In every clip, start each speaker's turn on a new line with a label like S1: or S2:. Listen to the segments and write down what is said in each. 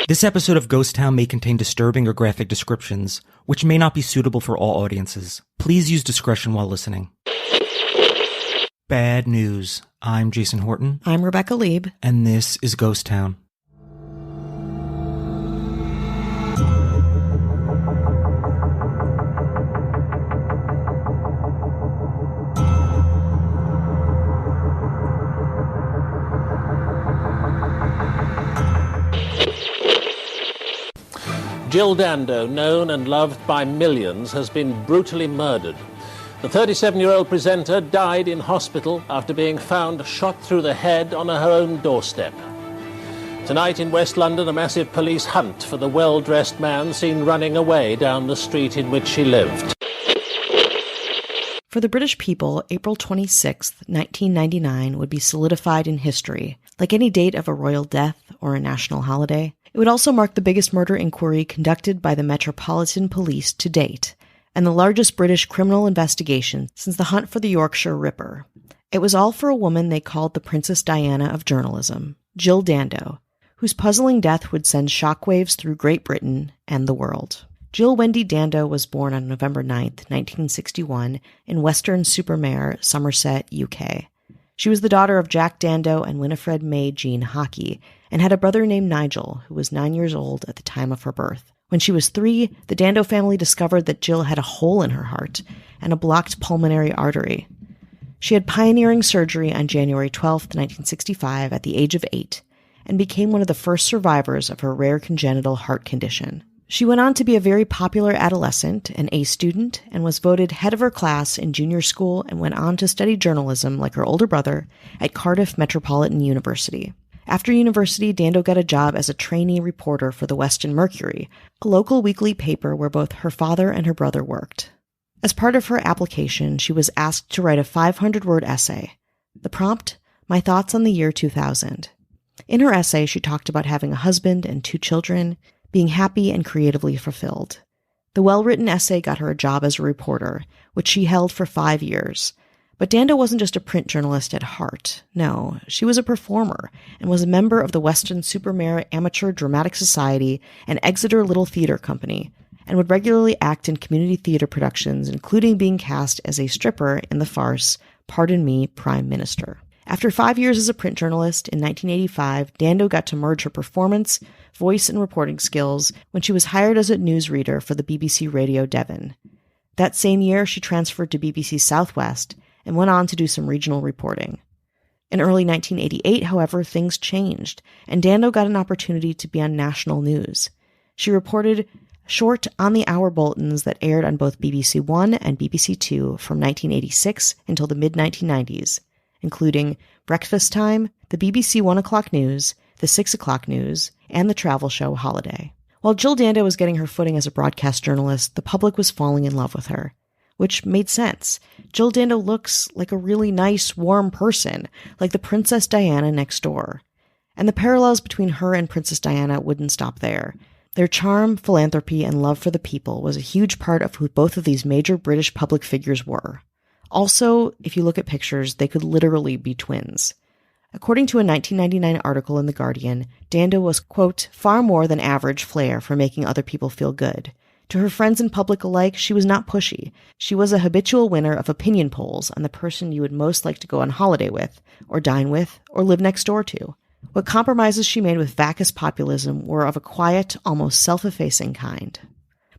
S1: This episode of Ghost Town may contain disturbing or graphic descriptions, which may not be suitable for all audiences. Please use discretion while listening. Bad news. I'm Jason Horton.
S2: I'm Rebecca Lieb.
S1: And this is Ghost Town.
S3: Jill Dando, known and loved by millions, has been brutally murdered. The 37-year-old presenter died in hospital after being found shot through the head on her own doorstep. Tonight in West London, a massive police hunt for the well-dressed man seen running away down the street in which she lived.
S2: For the British people, April 26, 1999 would be solidified in history, like any date of a royal death or a national holiday. It would also mark the biggest murder inquiry conducted by the Metropolitan Police to date, and the largest British criminal investigation since the hunt for the Yorkshire Ripper. It was all for a woman they called the Princess Diana of journalism, Jill Dando, whose puzzling death would send shockwaves through Great Britain and the world. Jill Wendy Dando was born on November 9, 1961, in Weston-super-Mare, Somerset, UK. She was the daughter of Jack Dando and Winifred May Jean Hockey, and had a brother named Nigel, who was 9 years old at the time of her birth. When she was 3, the Dando family discovered that Jill had a hole in her heart and a blocked pulmonary artery. She had pioneering surgery on January 12, 1965, at the age of 8, and became one of the first survivors of her rare congenital heart condition. She went on to be a very popular adolescent, an A student, and was voted head of her class in junior school and went on to study journalism like her older brother at Cardiff Metropolitan University. After university, Dando got a job as a trainee reporter for the Weston Mercury, a local weekly paper where both her father and her brother worked. As part of her application, she was asked to write a 500-word essay. The prompt, My Thoughts on the Year 2000. In her essay, she talked about having a husband and 2 children, being happy and creatively fulfilled. The well-written essay got her a job as a reporter, which she held for 5 years. But Dando wasn't just a print journalist at heart. No, she was a performer and was a member of the Weston-super-Mare Amateur Dramatic Society and Exeter Little Theatre Company, and would regularly act in community theatre productions, including being cast as a stripper in the farce Pardon Me, Prime Minister. After 5 years as a print journalist, in 1985, Dando got to merge her performance, voice, and reporting skills when she was hired as a newsreader for the BBC Radio Devon. That same year, she transferred to BBC Southwest and went on to do some regional reporting. In early 1988, however, things changed, and Dando got an opportunity to be on national news. She reported short, on-the-hour bulletins that aired on both BBC One and BBC Two from 1986 until the mid-1990s, including Breakfast Time, the BBC 1 o'clock news, the 6 o'clock news, and the travel show Holiday. While Jill Dando was getting her footing as a broadcast journalist, the public was falling in love with her, which made sense. Jill Dando looks like a really nice, warm person, like the Princess Diana next door. And the parallels between her and Princess Diana wouldn't stop there. Their charm, philanthropy, and love for the people was a huge part of who both of these major British public figures were. Also, if you look at pictures, they could literally be twins. According to a 1999 article in The Guardian, Dando was, quote, far more than average flair for making other people feel good. To her friends and public alike, she was not pushy. She was a habitual winner of opinion polls on the person you would most like to go on holiday with, or dine with, or live next door to. What compromises she made with vacuous populism were of a quiet, almost self-effacing kind.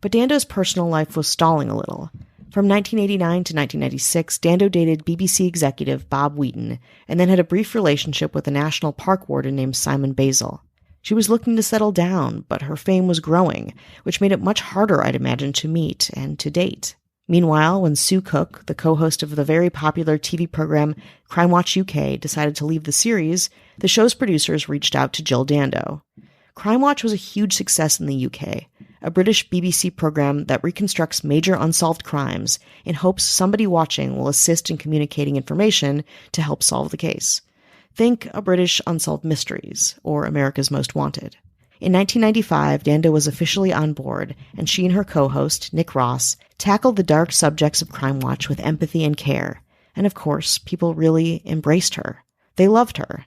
S2: But Dando's personal life was stalling a little. From 1989 to 1996, Dando dated BBC executive Bob Wheaton, and then had a brief relationship with a national park warden named Simon Basil. She was looking to settle down, but her fame was growing, which made it much harder, I'd imagine, to meet and to date. Meanwhile, when Sue Cook, the co-host of the very popular TV program Crime Watch UK, decided to leave the series, the show's producers reached out to Jill Dando. Crime Watch was a huge success in the UK, a British BBC program that reconstructs major unsolved crimes in hopes somebody watching will assist in communicating information to help solve the case. Think a British Unsolved Mysteries, or America's Most Wanted. In 1995, Dando was officially on board, and she and her co-host, Nick Ross, tackled the dark subjects of Crime Watch with empathy and care. And of course, people really embraced her. They loved her.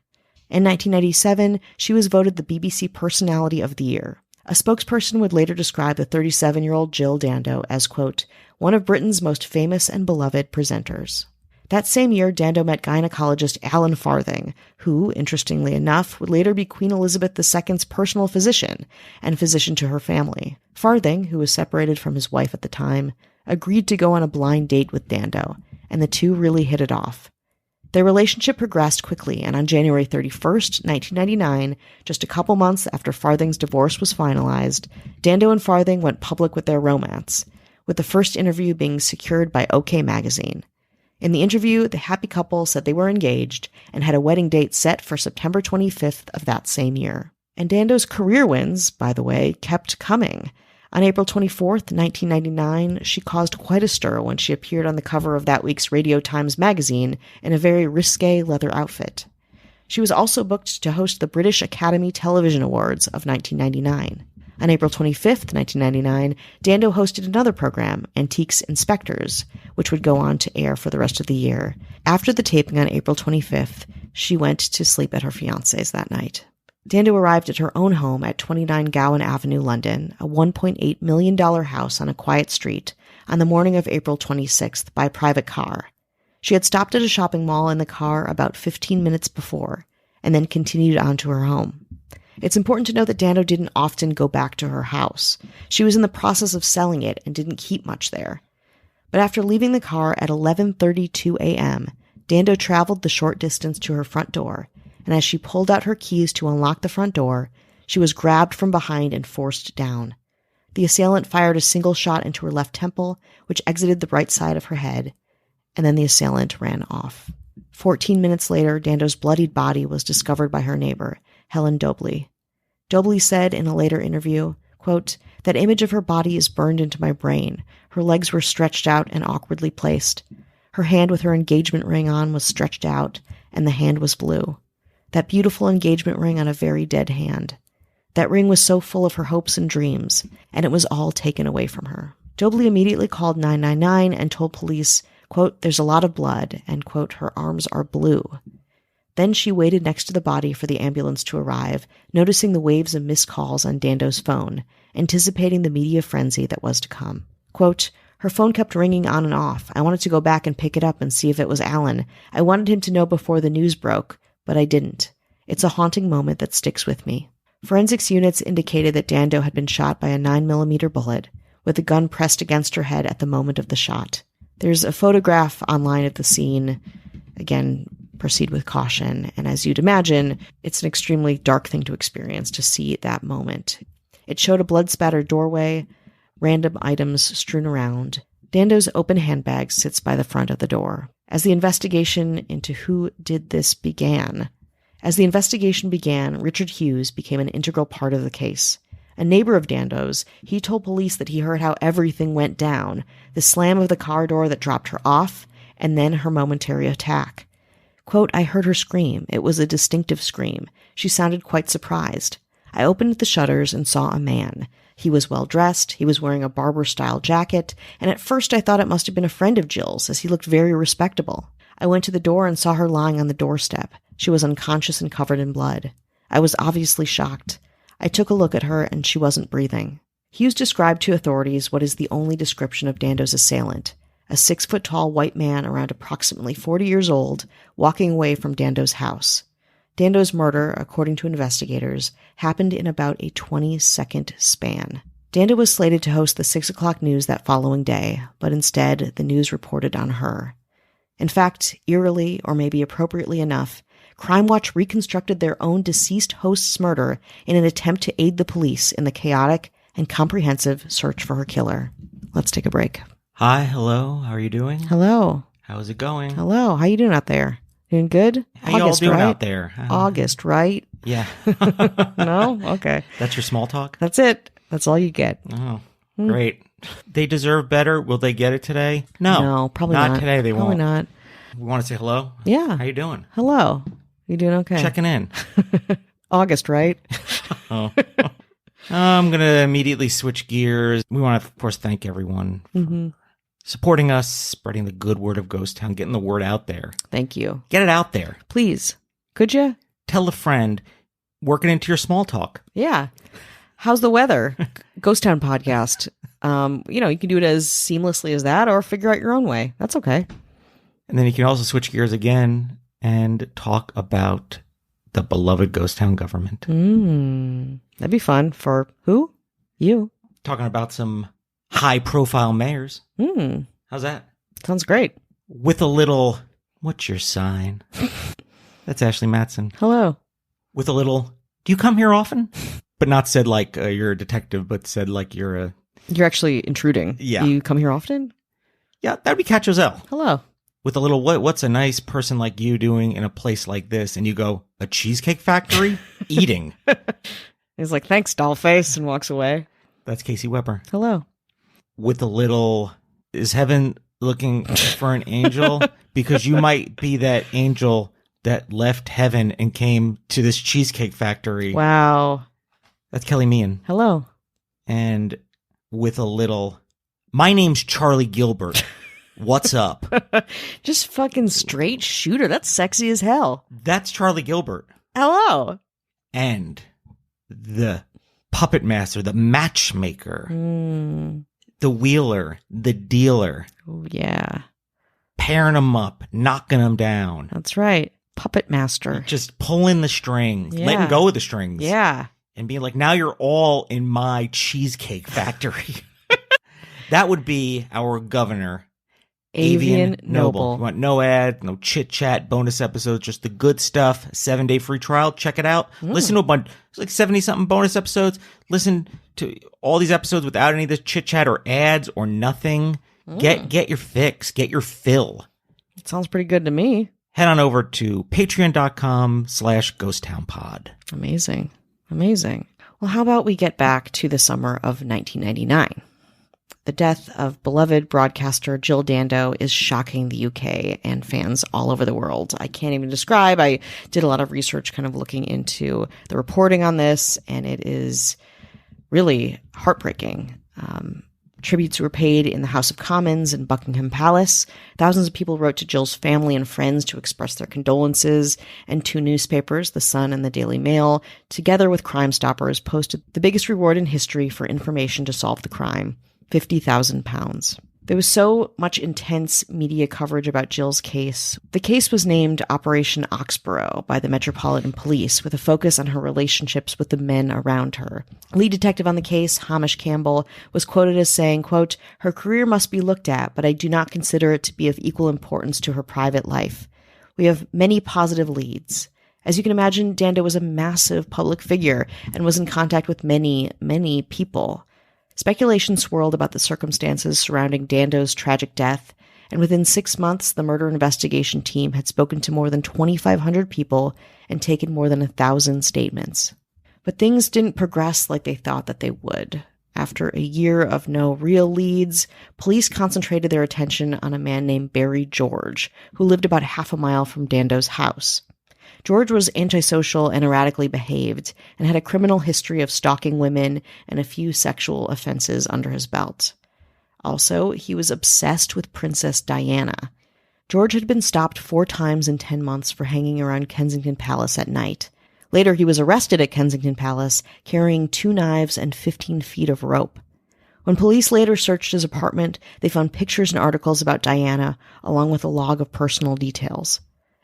S2: In 1997, she was voted the BBC Personality of the Year. A spokesperson would later describe the 37-year-old Jill Dando as, quote, one of Britain's most famous and beloved presenters. That same year, Dando met gynecologist Alan Farthing, who, interestingly enough, would later be Queen Elizabeth II's personal physician and physician to her family. Farthing, who was separated from his wife at the time, agreed to go on a blind date with Dando, and the two really hit it off. Their relationship progressed quickly, and on January 31st, 1999, just a couple months after Farthing's divorce was finalized, Dando and Farthing went public with their romance, with the first interview being secured by OK Magazine. In the interview, the happy couple said they were engaged and had a wedding date set for September 25th of that same year. And Dando's career wins, by the way, kept coming. On April 24th, 1999, she caused quite a stir when she appeared on the cover of that week's Radio Times magazine in a very risque leather outfit. She was also booked to host the British Academy Television Awards of 1999. On April 25th, 1999, Dando hosted another program, Antiques Inspectors, which would go on to air for the rest of the year. After the taping on April 25th, she went to sleep at her fiancé's that night. Dando arrived at her own home at 29 Gowan Avenue, London, a $1.8 million house on a quiet street, on the morning of April 26th by private car. She had stopped at a shopping mall in the car about 15 minutes before, and then continued on to her home. It's important to note that Dando didn't often go back to her house. She was in the process of selling it and didn't keep much there. But after leaving the car at 11:32 a.m., Dando traveled the short distance to her front door, and as she pulled out her keys to unlock the front door, she was grabbed from behind and forced down. The assailant fired a single shot into her left temple, which exited the right side of her head, and then the assailant ran off. 14 minutes later, Dando's bloodied body was discovered by her neighbor, Helen Dobley. Dobley said in a later interview, quote, that image of her body is burned into my brain. Her legs were stretched out and awkwardly placed. Her hand with her engagement ring on was stretched out, and the hand was blue. That beautiful engagement ring on a very dead hand. That ring was so full of her hopes and dreams, and it was all taken away from her. Dobley immediately called 999 and told police, quote, there's a lot of blood, and, quote, her arms are blue. Then she waited next to the body for the ambulance to arrive, noticing the waves of missed calls on Dando's phone, anticipating the media frenzy that was to come. Quote, her phone kept ringing on and off. I wanted to go back and pick it up and see if it was Alan. I wanted him to know before the news broke, but I didn't. It's a haunting moment that sticks with me. Forensics units indicated that Dando had been shot by a 9mm bullet, with the gun pressed against her head at the moment of the shot. There's a photograph online of the scene. Again, proceed with caution. And as you'd imagine, it's an extremely dark thing to experience to see that moment. It showed a blood-spattered doorway, random items strewn around. Dando's open handbag sits by the front of the door. As the investigation into who did this began, Richard Hughes became an integral part of the case. A neighbor of Dando's, he told police that he heard how everything went down, the slam of the car door that dropped her off, and then her momentary attack. Quote, I heard her scream. It was a distinctive scream. She sounded quite surprised. I opened the shutters and saw a man. He was well dressed, he was wearing a barber-style jacket, and at first I thought it must have been a friend of Jill's, as he looked very respectable. I went to the door and saw her lying on the doorstep. She was unconscious and covered in blood. I was obviously shocked. I took a look at her, and she wasn't breathing. Hughes described to authorities what is the only description of Dando's assailant, a 6-foot-tall white man around approximately 40 years old, walking away from Dando's house. Dando's murder, according to investigators, happened in about a 20-second span. Dando was slated to host the 6 o'clock news that following day, but instead, the news reported on her. In fact, eerily, or maybe appropriately enough, Crime Watch reconstructed their own deceased host's murder in an attempt to aid the police in the chaotic and comprehensive search for her killer. Let's take a break.
S1: Hi, hello, how are you doing?
S2: Hello.
S1: How's it going?
S2: Hello, how you doing out there? Doing good?
S1: How
S2: August,
S1: you all doing
S2: right?
S1: out there?
S2: August, right?
S1: Yeah.
S2: No? Okay.
S1: That's your small talk?
S2: That's it. That's all you get.
S1: Oh, great. They deserve better. Will they get it today?
S2: No, probably not.
S1: Not today, they
S2: probably
S1: won't.
S2: Not.
S1: We want to say hello?
S2: Yeah.
S1: How you doing?
S2: Hello. You doing okay?
S1: Checking in.
S2: August, right?
S1: Oh. I'm going to immediately switch gears. We want to, of course, thank everyone for supporting us, spreading the good word of Ghost Town, getting the word out there.
S2: Thank you.
S1: Get it out there.
S2: Please. Could you?
S1: tell a friend, work it into your small talk.
S2: Yeah. How's the weather? Ghost Town podcast. You can do it as seamlessly as that or figure out your own way. That's okay.
S1: And then you can also switch gears again and talk about the beloved Ghost Town government.
S2: That'd be fun. For who? You.
S1: Talking about some high-profile mayors. How's that?
S2: Sounds great.
S1: With a little, what's your sign? That's Ashley Matson.
S2: Hello.
S1: With a little, do you come here often? But not said like you're a detective, but said like you're
S2: actually intruding.
S1: Yeah.
S2: You come here often?
S1: Yeah, that'd be Cat Joselle.
S2: Hello.
S1: With a little, what's a nice person like you doing in a place like this? And you go, a cheesecake factory? Eating.
S2: He's like, thanks, dollface, and walks away.
S1: That's Casey Weber.
S2: Hello.
S1: With a little, is heaven looking for an angel? Because you might be that angel that left heaven and came to this cheesecake factory.
S2: Wow.
S1: That's Kelly Meehan.
S2: Hello.
S1: And with a little, my name's Charlie Gilbert. What's up?
S2: Just fucking straight shooter. That's sexy as hell.
S1: That's Charlie Gilbert.
S2: Hello.
S1: And the puppet master, the matchmaker, the wheeler, the dealer.
S2: Oh, yeah.
S1: Pairing them up, knocking them down.
S2: That's right. Puppet master.
S1: Just pulling the strings, letting go of the strings.
S2: Yeah.
S1: And being like, now you're all in my cheesecake factory. That would be our governor.
S2: Avian Noble.
S1: You want no ad, no chit chat, bonus episodes, just the good stuff. 7-day free trial. Check it out. Listen to a bunch. It's like 70 something bonus episodes. Listen to all these episodes without any of the chit chat or ads or nothing. Get your fix. Get your fill.
S2: It sounds pretty good to me.
S1: Head on over to patreon.com/ghosttownpod.
S2: Amazing. Amazing. Well, how about we get back to the summer of 1999? The death of beloved broadcaster Jill Dando is shocking the UK and fans all over the world. I can't even describe. I did a lot of research kind of looking into the reporting on this, and it is really heartbreaking. Tributes were paid in the House of Commons and Buckingham Palace. Thousands of people wrote to Jill's family and friends to express their condolences, and 2 newspapers, The Sun and the Daily Mail, together with Crime Stoppers, posted the biggest reward in history for information to solve the crime. £50,000. There was so much intense media coverage about Jill's case. The case was named Operation Oxborough by the Metropolitan Police, with a focus on her relationships with the men around her. Lead detective on the case, Hamish Campbell, was quoted as saying, quote, "Her career must be looked at, but I do not consider it to be of equal importance to her private life. We have many positive leads. As you can imagine, Dando was a massive public figure and was in contact with many, many people. Speculation swirled about the circumstances surrounding Dando's tragic death, and within 6 months, the murder investigation team had spoken to more than 2,500 people and taken more than 1,000 statements. But things didn't progress like they thought that they would. After a year of no real leads, police concentrated their attention on a man named Barry George, who lived about half a mile from Dando's house. George was antisocial and erratically behaved, and had a criminal history of stalking women and a few sexual offenses under his belt. Also, he was obsessed with Princess Diana. George had been stopped 4 times in 10 months for hanging around Kensington Palace at night. Later, he was arrested at Kensington Palace, carrying 2 knives and 15 feet of rope. When police later searched his apartment, they found pictures and articles about Diana, along with a log of personal details.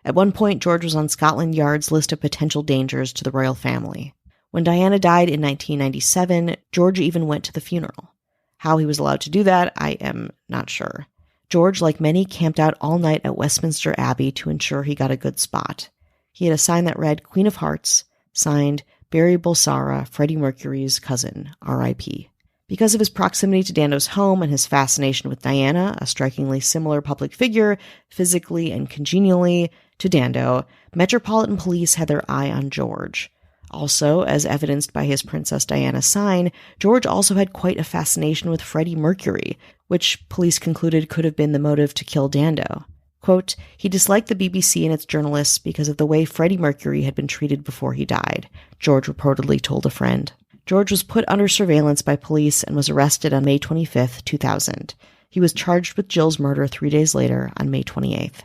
S2: At one point, George was on Scotland Yard's list of potential dangers to the royal family. When Diana died in 1997, George even went to the funeral. How he was allowed to do that, I am not sure. George, like many, camped out all night at Westminster Abbey to ensure he got a good spot. He had a sign that read, Queen of Hearts, signed Barry Bulsara, Freddie Mercury's cousin, R.I.P. Because of his proximity to Dando's home and his fascination with Diana, a strikingly similar public figure, physically and congenially, to Dando, Metropolitan Police had their eye on George. Also, as evidenced by his Princess Diana sign, George also had quite a fascination with Freddie Mercury, which police concluded could have been the motive to kill Dando. Quote, he disliked the BBC and its journalists because of the way Freddie Mercury had been treated before he died, George reportedly told a friend. George was put under surveillance by police and was arrested on May 25, 2000. He was charged with Jill's murder 3 days later on May 28th.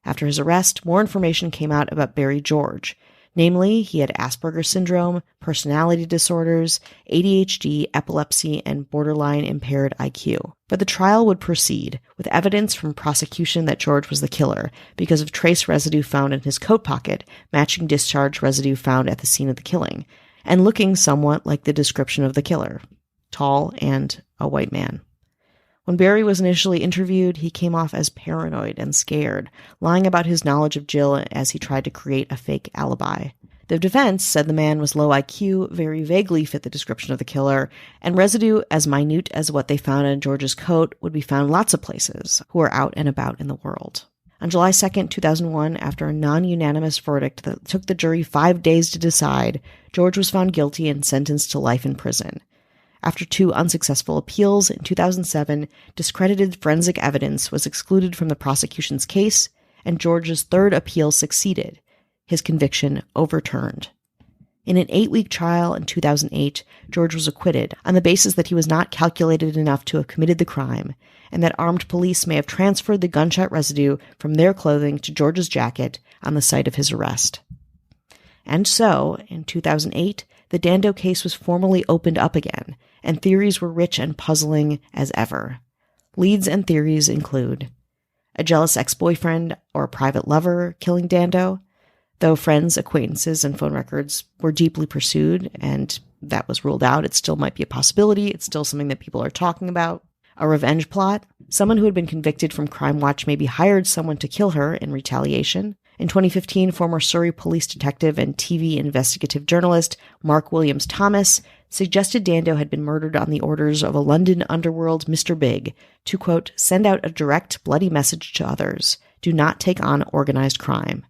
S2: After his arrest, more information came out about Barry George. Namely, he had Asperger's syndrome, personality disorders, ADHD, epilepsy, and borderline impaired IQ. But the trial would proceed, with evidence from prosecution that George was the killer because of trace residue found in his coat pocket, matching discharge residue found at the scene of the killing, and looking somewhat like the description of the killer: tall and a white man. When Barry was initially interviewed, he came off as paranoid and scared, lying about his knowledge of Jill as he tried to create a fake alibi. The defense said the man was low IQ, very vaguely fit the description of the killer, and residue as minute as what they found in George's coat would be found lots of places who are out and about in the world. On July 2nd, 2001, after a non-unanimous verdict that took the jury 5 days to decide, George was found guilty and sentenced to life in prison. After 2 unsuccessful appeals in 2007, discredited forensic evidence was excluded from the prosecution's case, and George's 3rd appeal succeeded, his conviction overturned. In an 8-week trial in 2008, George was acquitted on the basis that he was not calculated enough to have committed the crime, and that armed police may have transferred the gunshot residue from their clothing to George's jacket on the site of his arrest. And so, in 2008, the Dando case was formally opened up again, and theories were rich and puzzling as ever. Leads and theories include a jealous ex-boyfriend or a private lover killing Dando, though friends, acquaintances, and phone records were deeply pursued, and that was ruled out. It still might be a possibility. It's still something that people are talking about. A revenge plot. Someone who had been convicted from Crime Watch maybe hired someone to kill her in retaliation. In 2015, former Surrey police detective and TV investigative journalist Mark Williams Thomas suggested Dando had been murdered on the orders of a London underworld Mr. Big to, quote, send out a direct, bloody message to others. Do not take on organized crime.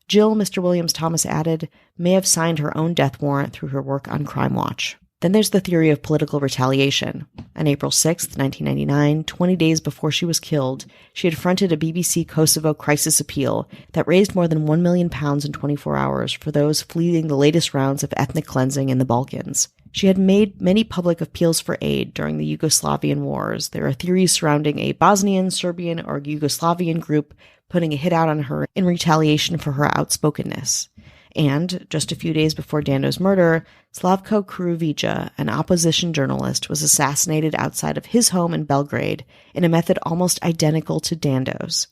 S2: Jill, Mr. Williams Thomas added, may have signed her own death warrant through her work on Crime Watch. Then there's the theory of political retaliation. On April 6, 1999, 20 days before she was killed, she had fronted a BBC Kosovo crisis appeal that raised more than £1 million in 24 hours for those fleeing the latest rounds of ethnic cleansing in the Balkans. She had made many public appeals for aid during the Yugoslavian wars. There are theories surrounding a Bosnian, Serbian, or Yugoslavian group putting a hit out on her in retaliation for her outspokenness. And, just a few days before Dando's murder, Slavko Kurovica, an opposition journalist, was assassinated outside of his home in Belgrade in a method almost identical to Dando's.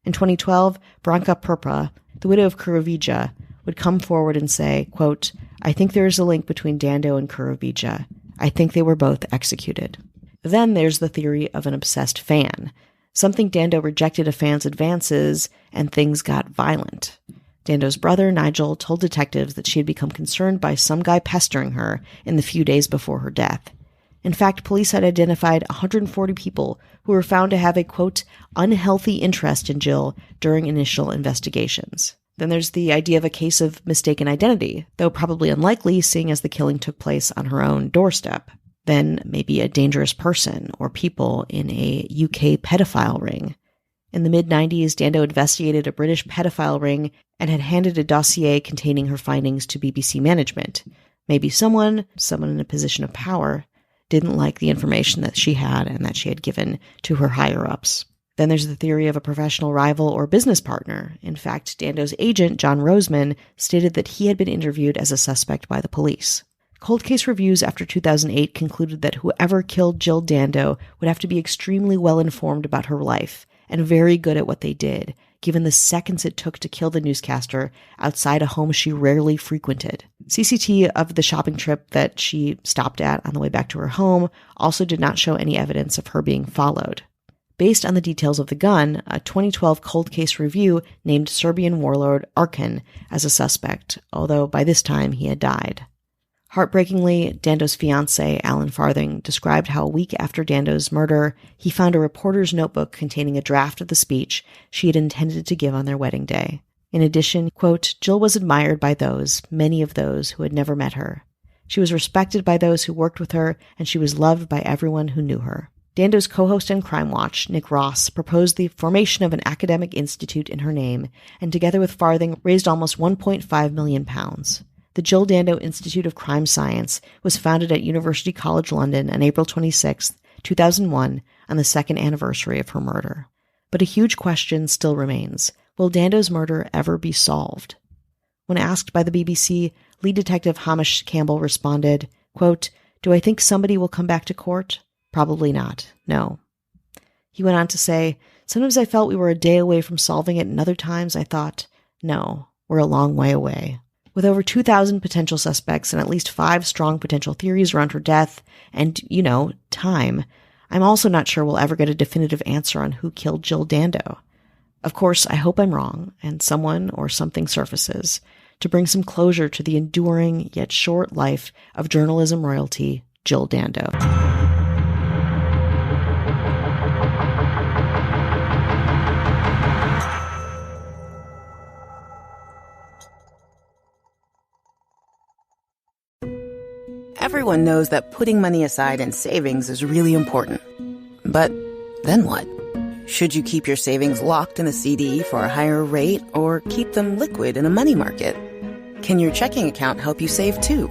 S2: In 2012, Branka Prpa, the widow of Kurovica, would come forward and say, quote, I think there is a link between Dando and Kurovica. I think they were both executed. Then there's the theory of an obsessed fan. Something Dando rejected a fan's advances, and things got violent. Dando's brother, Nigel, told detectives that she had become concerned by some guy pestering her in the few days before her death. In fact, police had identified 140 people who were found to have a, quote, unhealthy interest in Jill during initial investigations. Then there's the idea of a case of mistaken identity, though probably unlikely, seeing as the killing took place on her own doorstep. Then maybe a dangerous person or people in a UK pedophile ring. In the mid-90s, Dando investigated a British pedophile ring and had handed a dossier containing her findings to BBC management. Maybe someone in a position of power, didn't like the information that she had and that she had given to her higher-ups. Then there's the theory of a professional rival or business partner. In fact, Dando's agent, John Roseman, stated that he had been interviewed as a suspect by the police. Cold case reviews after 2008 concluded that whoever killed Jill Dando would have to be extremely well-informed about her life and very good at what they did, given the seconds it took to kill the newscaster outside a home she rarely frequented. CCTV of the shopping trip that she stopped at on the way back to her home also did not show any evidence of her being followed. Based on the details of the gun, a 2012 cold case review named Serbian warlord Arkan as a suspect, although by this time he had died. Heartbreakingly, Dando's fiancé, Alan Farthing, described how a week after Dando's murder, he found a reporter's notebook containing a draft of the speech she had intended to give on their wedding day. In addition, quote, Jill was admired by many of those who had never met her. She was respected by those who worked with her, and she was loved by everyone who knew her. Dando's co-host on Crime Watch, Nick Ross, proposed the formation of an academic institute in her name, and together with Farthing, raised almost £1.5 million. The Jill Dando Institute of Crime Science was founded at University College London on April 26, 2001, on the second anniversary of her murder. But a huge question still remains. Will Dando's murder ever be solved? When asked by the BBC, lead detective Hamish Campbell responded, quote, "Do I think somebody will come back to court? Probably not. No." He went on to say, "Sometimes I felt we were a day away from solving it, and other times I thought, no, we're a long way away." With over 2,000 potential suspects and at least 5 strong potential theories around her death and, time, I'm also not sure we'll ever get a definitive answer on who killed Jill Dando. Of course, I hope I'm wrong and someone or something surfaces to bring some closure to the enduring yet short life of journalism royalty, Jill Dando.
S4: Everyone knows that putting money aside in savings is really important. But then what? Should you keep your savings locked in a CD for a higher rate or keep them liquid in a money market? Can your checking account help you save too?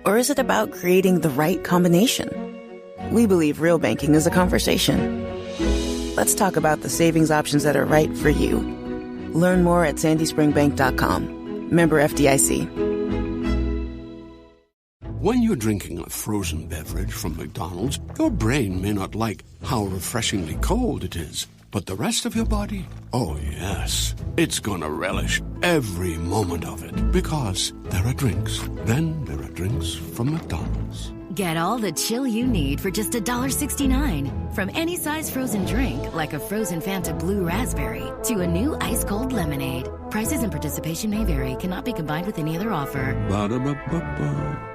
S4: Or is it about creating the right combination? We believe real banking is a conversation. Let's talk about the savings options that are right for you. Learn more at sandyspringbank.com. Member FDIC.
S5: When you're drinking a frozen beverage from McDonald's, your brain may not like how refreshingly cold it is. But the rest of your body? Oh, yes. It's gonna relish every moment of it. Because there are drinks. Then there are drinks from McDonald's.
S6: Get all the chill you need for just $1.69. From any size frozen drink, like a frozen Fanta Blue Raspberry, to a new ice-cold lemonade. Prices and participation may vary. Cannot be combined with any other offer.
S5: Ba-da-ba-ba-ba.